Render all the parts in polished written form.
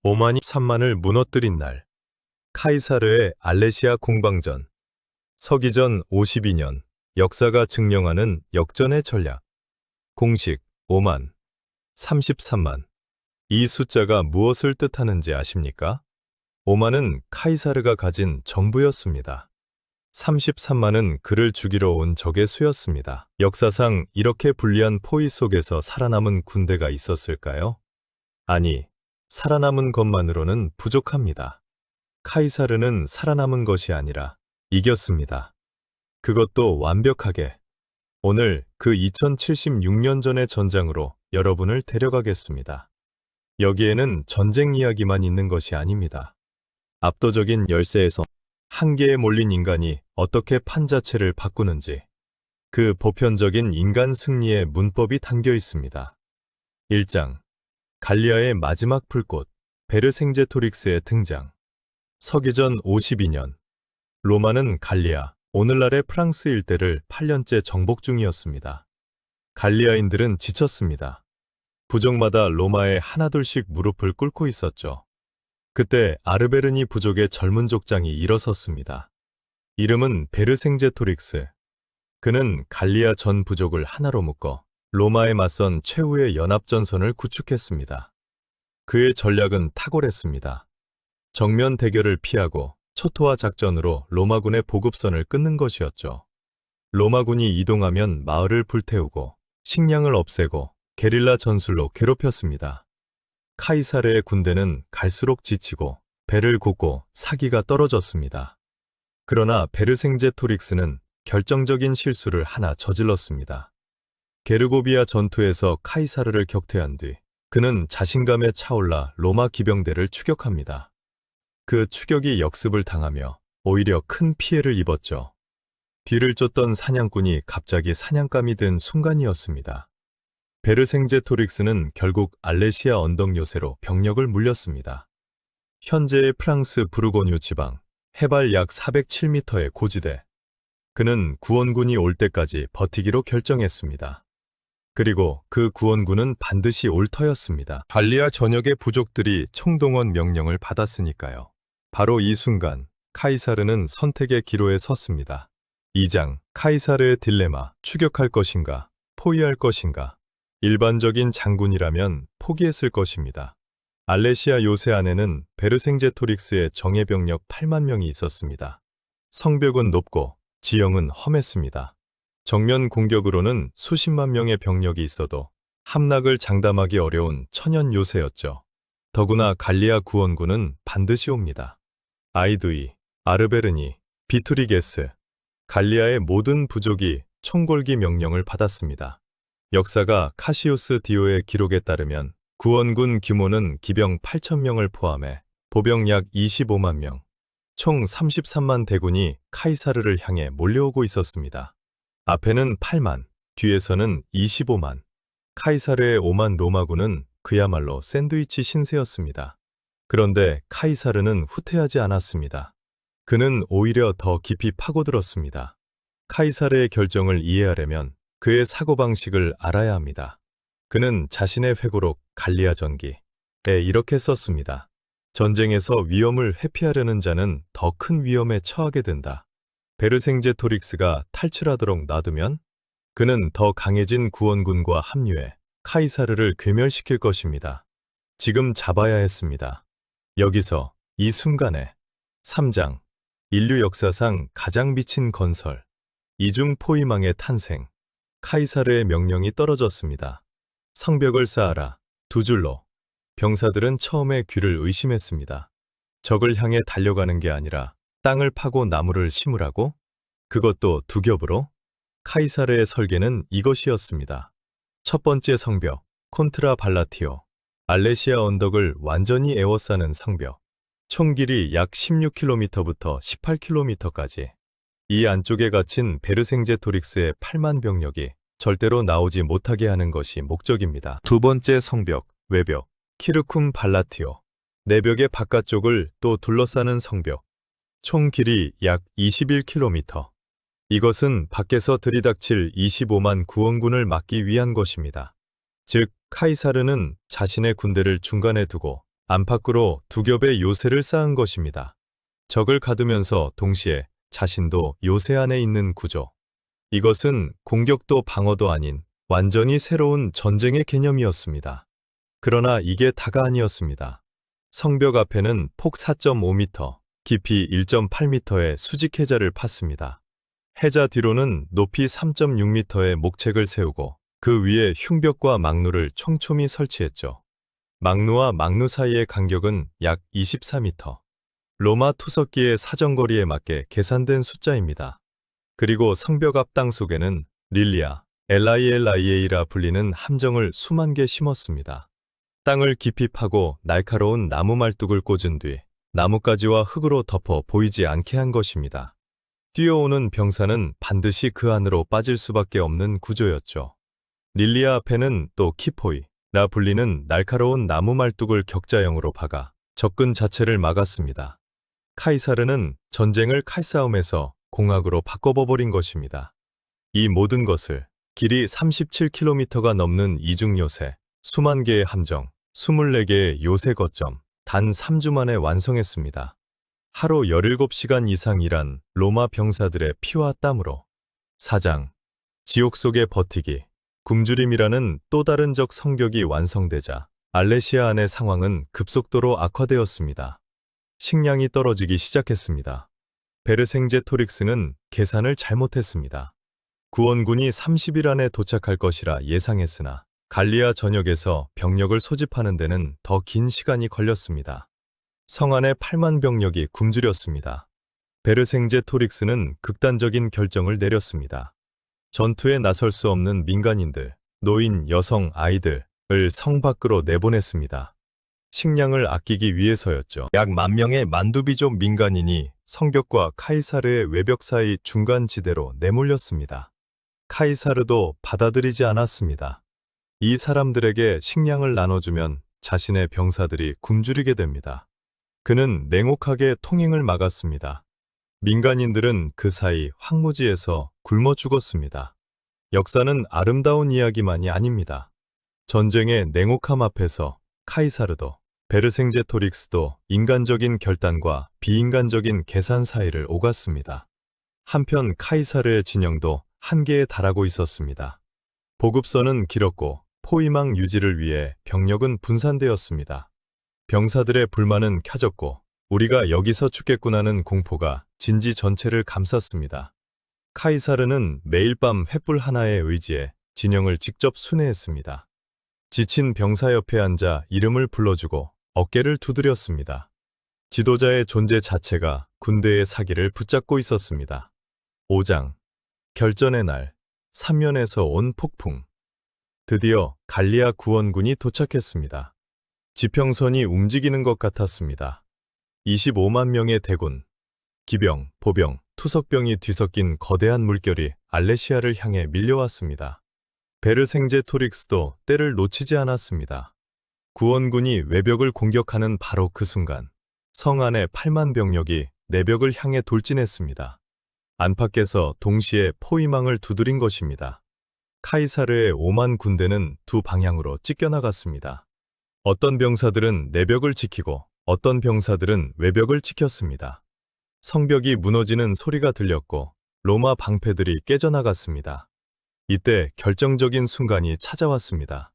오만이 3만을 무너뜨린 날. 카이사르의 알레시아 공방전. 서기전 52년. 역사가 증명하는 역전의 전략. 공식 5만, 33만. 이 숫자가 무엇을 뜻하는지 아십니까? 5만은 카이사르가 가진 정부였습니다. 33만은 그를 죽이러 온 적의 수였습니다. 역사상 이렇게 불리한 포위 속에서 살아남은 군대가 있었을까요? 아니, 살아남은 것만으로는 부족합니다. 카이사르는 살아남은 것이 아니라 이겼습니다. 그것도 완벽하게. 오늘 그 2076년 전의 전장으로 여러분을 데려가겠습니다. 여기에는 전쟁 이야기만 있는 것이 아닙니다. 압도적인 열세에서 한계에 몰린 인간이 어떻게 판 자체를 바꾸는지, 그 보편적인 인간 승리의 문법이 담겨 있습니다. 1장. 갈리아의 마지막 불꽃, 베르생제토릭스의 등장. 서기전 52년. 로마는 갈리아, 오늘날의 프랑스 일대를 8년째 정복 중이었습니다. 갈리아인들은 지쳤습니다. 부족마다 로마에 하나둘씩 무릎을 꿇고 있었죠. 그때 아르베르니 부족의 젊은 족장이 일어섰습니다. 이름은 베르생제토릭스. 그는 갈리아 전 부족을 하나로 묶어 로마에 맞선 최후의 연합전선을 구축했습니다. 그의 전략은 탁월했습니다. 정면 대결을 피하고 초토화 작전으로 로마군의 보급선을 끊는 것이었죠. 로마군이 이동하면 마을을 불태우고 식량을 없애고 게릴라 전술로 괴롭혔습니다. 카이사르의 군대는 갈수록 지치고 배를 굽고 사기가 떨어졌습니다. 그러나 베르생제토릭스는 결정적인 실수를 하나 저질렀습니다. 게르고비아 전투에서 카이사르를 격퇴한 뒤 그는 자신감에 차올라 로마 기병대를 추격합니다. 그 추격이 역습을 당하며 오히려 큰 피해를 입었죠. 뒤를 쫓던 사냥꾼이 갑자기 사냥감이 된 순간이었습니다. 베르생제토릭스는 결국 알레시아 언덕 요새로 병력을 물렸습니다. 현재의 프랑스 부르고뉴 지방, 해발 약 407m의 고지대. 그는 구원군이 올 때까지 버티기로 결정했습니다. 그리고 그 구원군은 반드시 올 터였습니다. 갈리아 전역의 부족들이 총동원 명령을 받았으니까요. 바로 이 순간 카이사르는 선택의 기로에 섰습니다. 2장. 카이사르의 딜레마. 추격할 것인가, 포위할 것인가. 일반적인 장군이라면 포기했을 것입니다. 알레시아 요새 안에는 베르생제토릭스의 정예병력 8만 명이 있었습니다. 성벽은 높고 지형은 험했습니다. 정면 공격으로는 수십만 명의 병력이 있어도 함락을 장담하기 어려운 천연 요새였죠. 더구나 갈리아 구원군은 반드시 옵니다. 아이두이, 아르베르니, 비투리게스, 갈리아의 모든 부족이 총궐기 명령을 받았습니다. 역사가 카시우스 디오의 기록에 따르면 구원군 규모는 기병 8,000명을 포함해 보병 약 25만 명, 총 33만 대군이 카이사르를 향해 몰려오고 있었습니다. 앞에는 8만, 뒤에서는 25만. 카이사르의 5만 로마군은 그야말로 샌드위치 신세였습니다. 그런데 카이사르는 후퇴하지 않았습니다. 그는 오히려 더 깊이 파고들었습니다. 카이사르의 결정을 이해하려면 그의 사고방식을 알아야 합니다. 그는 자신의 회고록 갈리아 전기에 이렇게 썼습니다. 전쟁에서 위험을 회피하려는 자는 더 큰 위험에 처하게 된다. 베르생제토릭스가 탈출하도록 놔두면 그는 더 강해진 구원군과 합류해 카이사르를 괴멸시킬 것입니다. 지금 잡아야 했습니다. 여기서 이 순간에 3장. 인류 역사상 가장 미친 건설. 이중 포위망의 탄생. 카이사르의 명령이 떨어졌습니다. 성벽을 쌓아라. 두 줄로. 병사들은 처음에 귀를 의심했습니다. 적을 향해 달려가는 게 아니라 땅을 파고 나무를 심으라고? 그것도 두 겹으로? 카이사르의 설계는 이것이었습니다. 첫 번째 성벽, 콘트라 발라티오. 알레시아 언덕을 완전히 에워싸는 성벽. 총 길이 약 16km부터 18km까지. 이 안쪽에 갇힌 베르생제토릭스의 8만 병력이 절대로 나오지 못하게 하는 것이 목적입니다. 두 번째 성벽, 외벽, 키르쿰 발라티오. 내벽의 바깥쪽을 또 둘러싸는 성벽. 총 길이 약 21km. 이것은 밖에서 들이닥칠 25만 구원군을 막기 위한 것입니다. 즉, 카이사르는 자신의 군대를 중간에 두고 안팎으로 두 겹의 요새를 쌓은 것입니다. 적을 가두면서 동시에 자신도 요새 안에 있는 구조. 이것은 공격도 방어도 아닌 완전히 새로운 전쟁의 개념이었습니다. 그러나 이게 다가 아니었습니다. 성벽 앞에는 폭 4.5m, 깊이 1.8m의 수직 해자를 팠습니다. 해자 뒤로는 높이 3.6m의 목책을 세우고 그 위에 흉벽과 망루를 촘촘히 설치했죠. 망루와 망루 사이의 간격은 약 24m. 로마 투석기의 사정거리에 맞게 계산된 숫자입니다. 그리고 성벽 앞 땅 속에는 릴리아, LILIA라 불리는 함정을 수만 개 심었습니다. 땅을 깊이 파고 날카로운 나무 말뚝을 꽂은 뒤 나뭇가지와 흙으로 덮어 보이지 않게 한 것입니다. 뛰어오는 병사는 반드시 그 안으로 빠질 수밖에 없는 구조였죠. 릴리아 앞에는 또 키포이라 불리는 날카로운 나무 말뚝을 격자형으로 박아 접근 자체를 막았습니다. 카이사르는 전쟁을 칼싸움에서 공학으로 바꿔버린 것입니다. 이 모든 것을 길이 37km가 넘는 이중 요새, 수만 개의 함정, 24개의 요새 거점, 단 3주 만에 완성했습니다. 하루 17시간 이상 일한 로마 병사들의 피와 땀으로. 사장, 지옥 속에 버티기, 굶주림이라는 또 다른 적 성벽이 완성되자 알레시아 안의 상황은 급속도로 악화되었습니다. 식량이 떨어지기 시작했습니다. 베르생제토릭스는 계산을 잘못했습니다. 구원군이 30일 안에 도착할 것이라 예상했으나 갈리아 전역에서 병력을 소집하는 데는 더 긴 시간이 걸렸습니다. 성 안에 8만 병력이 굶주렸습니다. 베르생제토릭스는 극단적인 결정을 내렸습니다. 전투에 나설 수 없는 민간인들, 노인, 여성, 아이들을 성 밖으로 내보냈습니다. 식량을 아끼기 위해서였죠. 약 10,000명의 만두비족 민간인이 성벽과 카이사르의 외벽 사이 중간 지대로 내몰렸습니다. 카이사르도 받아들이지 않았습니다. 이 사람들에게 식량을 나눠주면 자신의 병사들이 굶주리게 됩니다. 그는 냉혹하게 통행을 막았습니다. 민간인들은 그 사이 황무지에서 굶어 죽었습니다. 역사는 아름다운 이야기만이 아닙니다. 전쟁의 냉혹함 앞에서 카이사르도 베르생제토릭스도 인간적인 결단과 비인간적인 계산 사이를 오갔습니다. 한편 카이사르의 진영도 한계에 달하고 있었습니다. 보급선은 길었고 포위망 유지를 위해 병력은 분산되었습니다. 병사들의 불만은 켜졌고 우리가 여기서 죽겠구나는 공포가 진지 전체를 감쌌습니다. 카이사르는 매일 밤 횃불 하나에 의지해 진영을 직접 순회했습니다. 지친 병사 옆에 앉아 이름을 불러주고 어깨를 두드렸습니다. 지도자의 존재 자체가 군대의 사기를 붙잡고 있었습니다. 5장 결전의 날, 삼면에서 온 폭풍. 드디어 갈리아 구원군이 도착했습니다. 지평선이 움직이는 것 같았습니다. 25만 명의 대군, 기병, 보병, 투석병이 뒤섞인 거대한 물결이 알레시아를 향해 밀려왔습니다. 베르생제토릭스도 때를 놓치지 않았습니다. 구원군이 외벽을 공격하는 바로 그 순간 성 안의 8만 병력이 내벽을 향해 돌진했습니다. 안팎에서 동시에 포위망을 두드린 것입니다. 카이사르의 5만 군대는 두 방향으로 찢겨나갔습니다. 어떤 병사들은 내벽을 지키고 어떤 병사들은 외벽을 지켰습니다. 성벽이 무너지는 소리가 들렸고 로마 방패들이 깨져나갔습니다. 이때 결정적인 순간이 찾아왔습니다.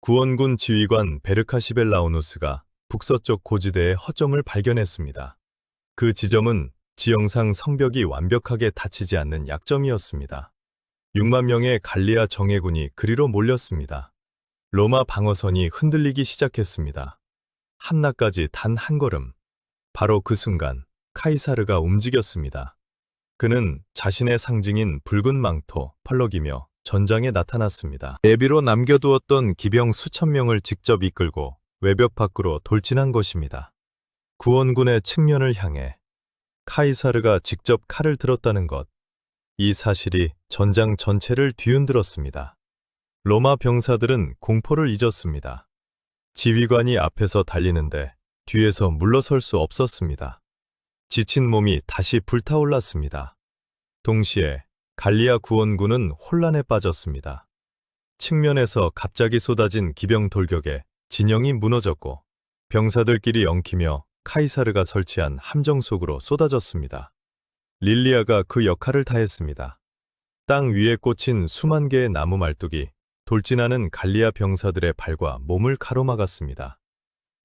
구원군 지휘관 베르카시벨라우누스가 북서쪽 고지대의 허점을 발견했습니다. 그 지점은 지형상 성벽이 완벽하게 닫히지 않는 약점이었습니다. 6만 명의 갈리아 정예군이 그리로 몰렸습니다. 로마 방어선이 흔들리기 시작했습니다. 함나까지 단 한 걸음. 바로 그 순간 카이사르가 움직였습니다. 그는 자신의 상징인 붉은 망토, 펄럭이며 전장에 나타났습니다. 내비로 남겨두었던 기병 수천 명을 직접 이끌고 외벽 밖으로 돌진한 것입니다. 구원군의 측면을 향해 카이사르가 직접 칼을 들었다는 것, 이 사실이 전장 전체를 뒤흔들었습니다. 로마 병사들은 공포를 잊었습니다. 지휘관이 앞에서 달리는데 뒤에서 물러설 수 없었습니다. 지친 몸이 다시 불타올랐습니다. 동시에 갈리아 구원군은 혼란에 빠졌습니다. 측면에서 갑자기 쏟아진 기병 돌격에 진영이 무너졌고 병사들끼리 엉키며 카이사르가 설치한 함정 속으로 쏟아졌습니다. 릴리아가 그 역할을 다했습니다. 땅 위에 꽂힌 수만 개의 나무 말뚝이 돌진하는 갈리아 병사들의 발과 몸을 가로막았습니다.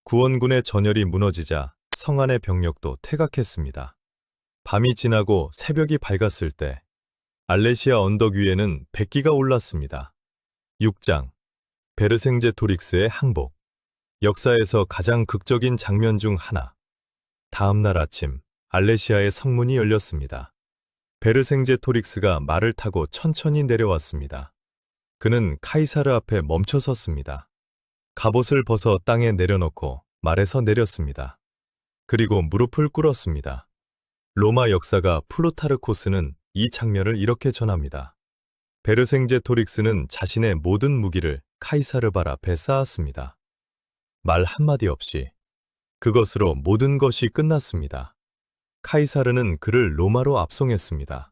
구원군의 전열이 무너지자 성 안의 병력도 퇴각했습니다. 밤이 지나고 새벽이 밝았을 때 알레시아 언덕 위에는 백기가 올랐습니다. 6장 베르생제토릭스의 항복. 역사에서 가장 극적인 장면 중 하나. 다음 날 아침 알레시아의 성문이 열렸습니다. 베르생제토릭스가 말을 타고 천천히 내려왔습니다. 그는 카이사르 앞에 멈춰 섰습니다. 갑옷을 벗어 땅에 내려놓고 말에서 내렸습니다. 그리고 무릎을 꿇었습니다. 로마 역사가 플루타르코스는 이 장면을 이렇게 전합니다. 베르생제토릭스는 자신의 모든 무기를 카이사르 발 앞에 쌓았습니다. 말 한마디 없이 그것으로 모든 것이 끝났습니다. 카이사르는 그를 로마로 압송했습니다.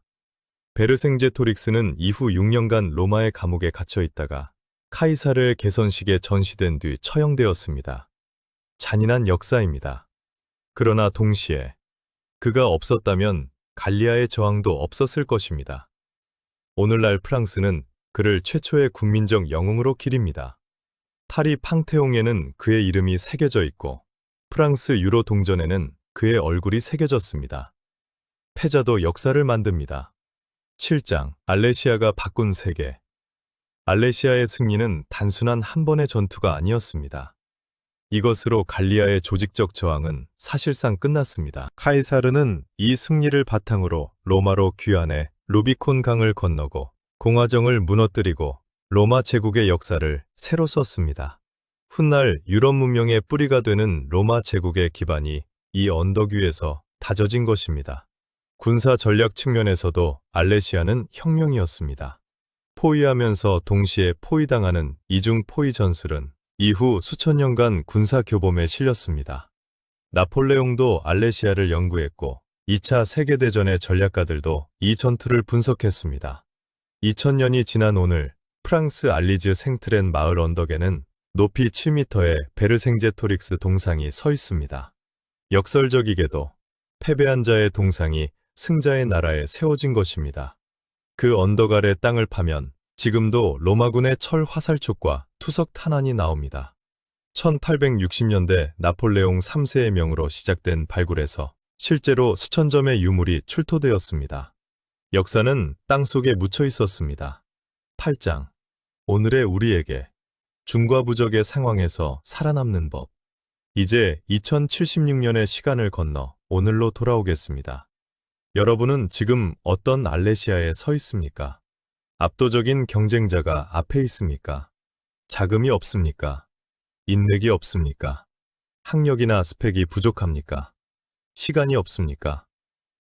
베르생제토릭스는 이후 6년간 로마의 감옥에 갇혀 있다가 카이사르의 개선식에 전시된 뒤 처형되었습니다. 잔인한 역사입니다. 그러나 동시에 그가 없었다면 갈리아의 저항도 없었을 것입니다. 오늘날 프랑스는 그를 최초의 국민적 영웅으로 기립니다. 파리 팡테옹에는 그의 이름이 새겨져 있고 프랑스 유로 동전에는 그의 얼굴이 새겨졌습니다. 패자도 역사를 만듭니다. 7장 알레시아가 바꾼 세계. 알레시아의 승리는 단순한 한 번의 전투가 아니었습니다. 이것으로 갈리아의 조직적 저항은 사실상 끝났습니다. 카이사르는 이 승리를 바탕으로 로마로 귀환해 루비콘 강을 건너고 공화정을 무너뜨리고 로마 제국의 역사를 새로 썼습니다. 훗날 유럽 문명의 뿌리가 되는 로마 제국의 기반이 이 언덕 위에서 다져진 것입니다. 군사 전략 측면에서도 알레시아는 혁명이었습니다. 포위하면서 동시에 포위당하는 이중 포위 전술은 이후 수천 년간 군사 교범에 실렸습니다. 나폴레옹도 알레시아를 연구했고 2차 세계대전의 전략가들도 이 전투를 분석했습니다. 2000년이 지난 오늘 프랑스 알리즈 생트렌 마을 언덕에는 높이 7m의 베르생제토릭스 동상이 서 있습니다. 역설적이게도 패배한 자의 동상이 승자의 나라에 세워진 것입니다. 그 언덕 아래 땅을 파면 지금도 로마군의 철 화살촉과 투석 탄환이 나옵니다. 1860년대 나폴레옹 3세의 명으로 시작된 발굴에서 실제로 수천 점의 유물이 출토되었습니다. 역사는 땅속에 묻혀 있었습니다. 8장 오늘의 우리에게 중과부적의 상황에서 살아남는 법. 이제 2076년의 시간을 건너 오늘로 돌아오겠습니다. 여러분은 지금 어떤 알레시아에 서 있습니까? 압도적인 경쟁자가 앞에 있습니까? 자금이 없습니까? 인맥이 없습니까? 학력이나 스펙이 부족합니까? 시간이 없습니까?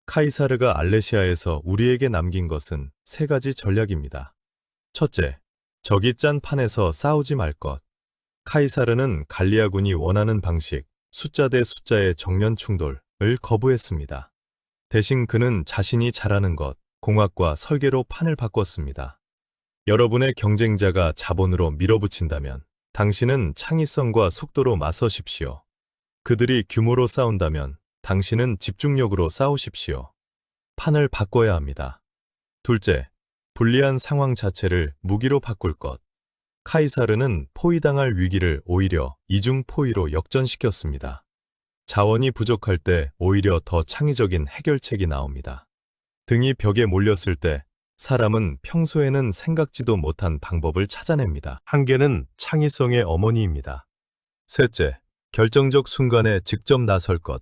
카이사르가 알레시아에서 우리에게 남긴 것은 세 가지 전략입니다. 첫째, 적이 짠 판에서 싸우지 말 것. 카이사르는 갈리아군이 원하는 방식, 숫자 대 숫자의 정면 충돌을 거부했습니다. 대신 그는 자신이 잘하는 것, 공학과 설계로 판을 바꿨습니다. 여러분의 경쟁자가 자본으로 밀어붙인다면 당신은 창의성과 속도로 맞서십시오. 그들이 규모로 싸운다면 당신은 집중력으로 싸우십시오. 판을 바꿔야 합니다. 둘째, 불리한 상황 자체를 무기로 바꿀 것. 카이사르는 포위당할 위기를 오히려 이중 포위로 역전시켰습니다. 자원이 부족할 때 오히려 더 창의적인 해결책이 나옵니다. 등이 벽에 몰렸을 때 사람은 평소에는 생각지도 못한 방법을 찾아냅니다. 한계는 창의성의 어머니입니다. 셋째, 결정적 순간에 직접 나설 것.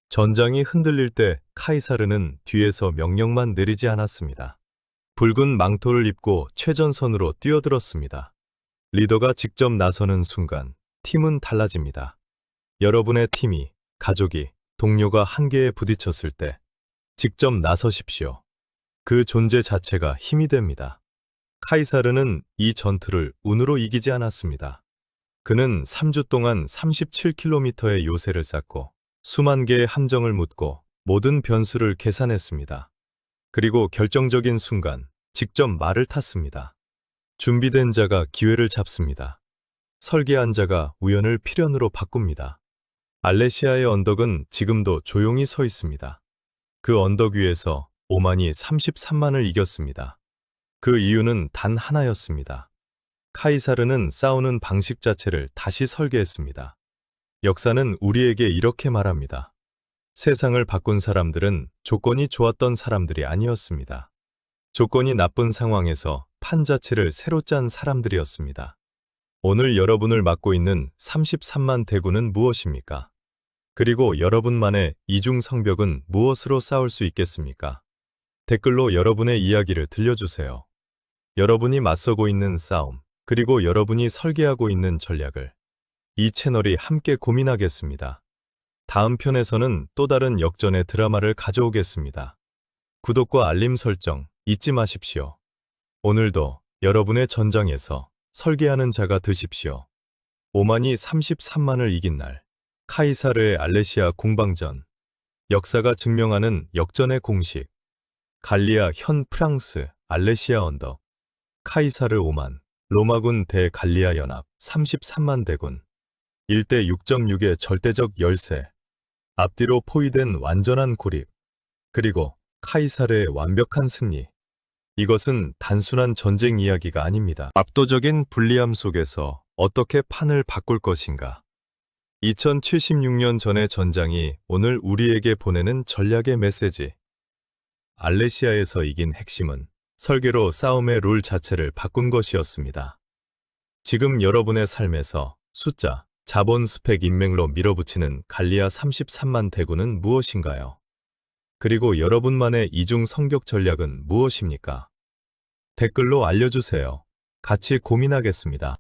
전장이 흔들릴 때 카이사르는 뒤에서 명령만 내리지 않았습니다. 붉은 망토를 입고 최전선으로 뛰어들었습니다. 리더가 직접 나서는 순간 팀은 달라집니다. 여러분의 팀이, 가족이, 동료가 한계에 부딪혔을 때 직접 나서십시오. 그 존재 자체가 힘이 됩니다. 카이사르는 이 전투를 운으로 이기지 않았습니다. 그는 3주 동안 37km의 요새를 쌓고 수만 개의 함정을 묻고 모든 변수를 계산했습니다. 그리고 결정적인 순간 직접 말을 탔습니다. 준비된 자가 기회를 잡습니다. 설계한 자가 우연을 필연으로 바꿉니다. 알레시아의 언덕은 지금도 조용히 서 있습니다. 그 언덕 위에서 오만이 33만을 이겼습니다. 그 이유는 단 하나였습니다. 카이사르는 싸우는 방식 자체를 다시 설계했습니다. 역사는 우리에게 이렇게 말합니다. 세상을 바꾼 사람들은 조건이 좋았던 사람들이 아니었습니다. 조건이 나쁜 상황에서 판 자체를 새로 짠 사람들이었습니다. 오늘 여러분을 맡고 있는 33만 대군은 무엇입니까? 그리고 여러분만의 이중 성벽은 무엇으로 싸울 수 있겠습니까? 댓글로 여러분의 이야기를 들려주세요. 여러분이 맞서고 있는 싸움, 그리고 여러분이 설계하고 있는 전략을 이 채널이 함께 고민하겠습니다. 다음 편에서는 또 다른 역전의 드라마를 가져오겠습니다. 구독과 알림 설정 잊지 마십시오. 오늘도 여러분의 전장에서 설계하는 자가 되십시오. 오만이 33만을 이긴 날, 카이사르의 알레시아 공방전, 역사가 증명하는 역전의 공식, 갈리아 현 프랑스 알레시아 언덕, 카이사르 오만, 로마군 대 갈리아 연합 33만 대군, 1대 6.6의 절대적 열세, 앞뒤로 포위된 완전한 고립, 그리고 카이사르의 완벽한 승리. 이것은 단순한 전쟁 이야기가 아닙니다. 압도적인 불리함 속에서 어떻게 판을 바꿀 것인가. 2076년 전의 전장이 오늘 우리에게 보내는 전략의 메시지. 알레시아에서 이긴 핵심은 설계로 싸움의 룰 자체를 바꾼 것이었습니다. 지금 여러분의 삶에서 숫자, 자본 스펙 인맥로 밀어붙이는 갈리아 33만 대군은 무엇인가요? 그리고 여러분만의 이중 성격 전략은 무엇입니까? 댓글로 알려주세요. 같이 고민하겠습니다.